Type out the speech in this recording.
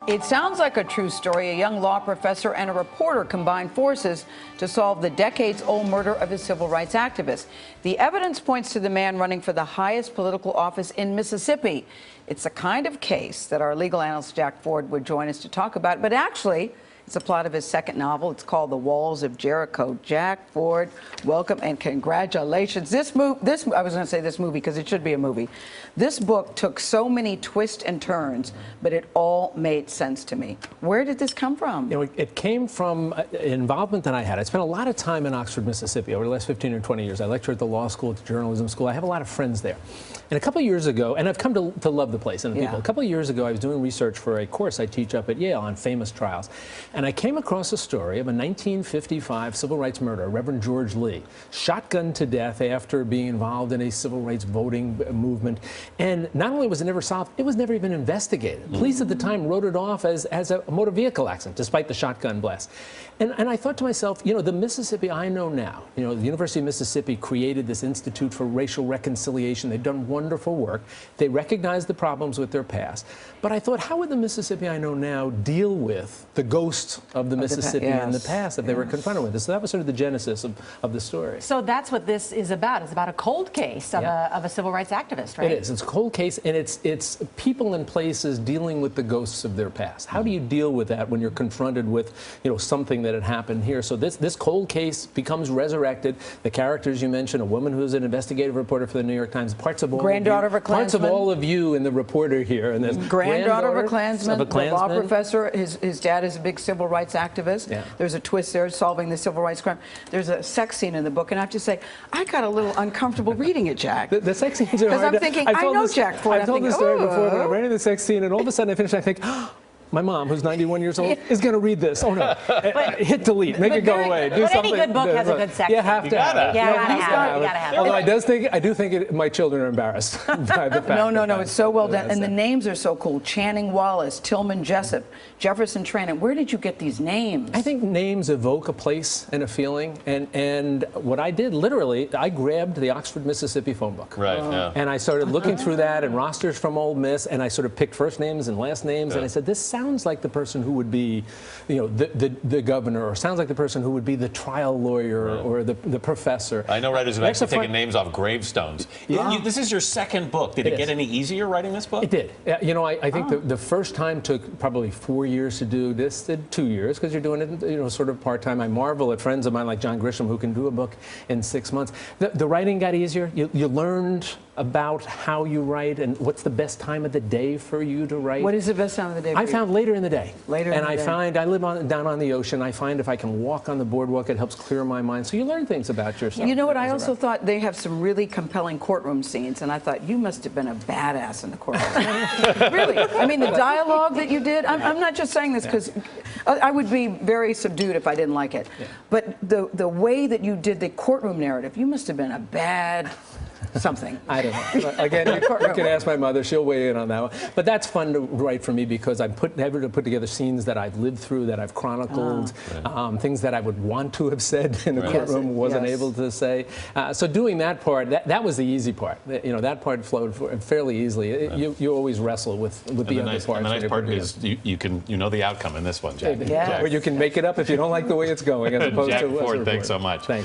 It sounds like a true story. A young law professor and a reporter combined forces to solve the decades-old murder of a civil rights activist. The evidence points to the man running for the highest political office in Mississippi. It's the kind of case that our legal analyst Jack Ford would join us to talk about, but actually, it's a plot of his second novel. It's called The Walls of Jericho. Jack Ford, welcome and congratulations. I was going to say this movie because it should be a movie. This book took so many twists and turns, but it all made sense to me. Where did this come from? You know, it came from involvement that I had. I spent a lot of time in Oxford, Mississippi over the last 15 or 20 years. I lecture at the law school, at the journalism school. I have a lot of friends there. And a couple of years ago, and I've come to love the place and the people. A couple of years ago, I was doing research for a course I teach up at Yale on famous trials. And I came across a story of a 1955 civil rights murderer, Reverend George Lee, shotgunned to death after being involved in a civil rights voting movement. And not only was it never solved, it was never even investigated. Police at the time wrote it off as a motor vehicle accident, despite the shotgun blast. And I thought to myself, you know, the Mississippi I know now, you know, the University of Mississippi created this Institute for Racial Reconciliation. They've done wonderful work. They recognize the problems with their past. But I thought, how would the Mississippi I know now deal with the ghosts of the Mississippi in the past that they were confronted with? So that was sort of the genesis of the story. So that's what this is about. It's about a cold case of a civil rights activist, right? It is. It's a cold case, and it's people and places dealing with the ghosts of their past. How do you deal with that when you're confronted with, you know, something that had happened here? So this cold case becomes resurrected. The characters you mentioned, a woman who's an investigative reporter for the New York Times, parts of all of you in the reporter here, and then granddaughter of a Klansman, the law professor. His dad is a big civil rights activist. Yeah. There's a twist there, solving the civil rights crime. There's a sex scene in the book, and I have to say, I got a little uncomfortable reading it, Jack. The sex scenes are hard. Because I'm thinking, I know Jack Ford. I've told this story before, but I'm writing the sex scene, and all of a sudden I finish, I think, my mom, who's 91 years old, is going to read this. Oh, no. Hit delete. Make it go away. Do something. Any good book has a good sex scene. You have to have it. You gotta have it. Although I do think my children are embarrassed by the fact. No. It's so well done. And the names are so cool. Channing Wallace, Tillman Jessup, Jefferson Tranum. Where did you get these names? I think names evoke a place and a feeling. And what I did, literally, I grabbed the Oxford, Mississippi phone book. Right, yeah. And I started looking through that and rosters from Ole Miss, and I sort of picked first names and last names, and I said, this sounds like the person who would be, you know, the governor, or sounds like the person who would be the trial lawyer or the professor. I know writers have actually taken names off gravestones. This is your second book. Did it get any easier writing this book? It did. You know, I think the first time took probably 4 years to do this. Did 2 years because you're doing it, you know, sort of part-time. I marvel at friends of mine like John Grisham who can do a book in 6 months. The writing got easier. You learned about how you write and what's the best time of the day for you to write. What is the best time of the day? I found later in the day. I live down on the ocean. I find if I can walk on the boardwalk, it helps clear my mind. So you learn things about yourself. You know what? I also thought they have some really compelling courtroom scenes, and I thought you must have been a badass in the courtroom. Really. I mean, the dialogue that you did, I'm not just saying this because I would be very subdued if I didn't like it. Yeah. But the way that you did the courtroom narrative, you must have been a bad something. I don't know. Again, you can ask my mother. She'll weigh in on that one. But that's fun to write for me because I'm able to put together scenes that I've lived through, that I've chronicled, things that I would want to have said in the courtroom, wasn't able to say. So doing that part, that was the easy part. You know, that part flowed fairly easily. You always wrestle with the other parts. And the nice part is you know the outcome in this one, Jack. Yeah. Or you can make it up if you don't like the way it's going, as opposed Jack to Ford, thanks so much. Thanks.